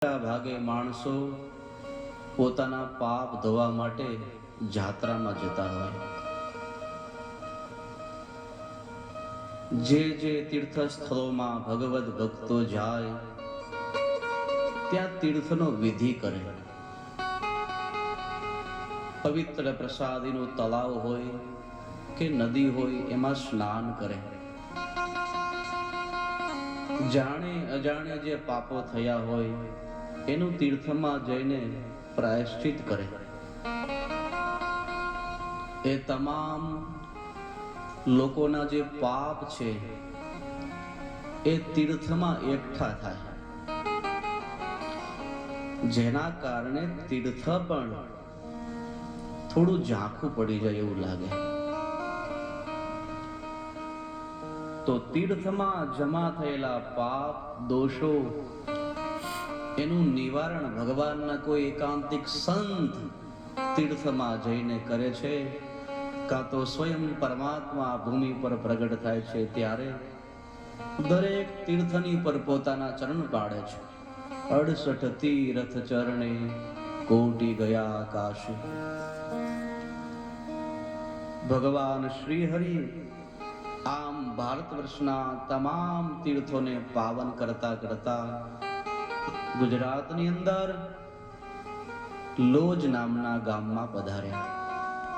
ભાગે માણસો પોતાના પાપ ધોવા માટે જાત્રામાં જતા હોય. જે તીર્થ સ્થળોમાં ભગવદ ભક્તો જાય ત્યાં તીર્થનો વિધિ કરે. પવિત્ર પ્રસાદીનું તળાવ હોય કે નદી હોય એમાં સ્નાન કરે. જાણે અજાણે જે પાપો થયા હોય એનું તીર્થમાં જઈને પ્રાયશ્ચિત કરે. એ તમામ લોકોના જે પાપ છે એ તીર્થમાં એકઠા થાય, જેના કારણે તીર્થ પણ થોડું ઝાંખું પડી જાય એવું લાગે. તો તીર્થમાં જમા થયેલા પાપ દોષો એનું નિવારણ ભગવાનના કોઈ એકાંતિક સંત તીર્થમાં જઈને કરે છે, કાં તો સ્વયં પરમાત્મા ભૂમિ પર પ્રગટ થાય છે ત્યારે દરેક તીર્થની પર પોતાના ચરણ પાડે છે. 68 તીર્થ ચરણે કોટી ગયા આકાશ. ભગવાન શ્રી હરિ આમ ભારત વર્ષના તમામ તીર્થોને પાવન કરતા કરતા ગુજરાતની અંદર લોજ નામના ગામમાં પધાર્યા.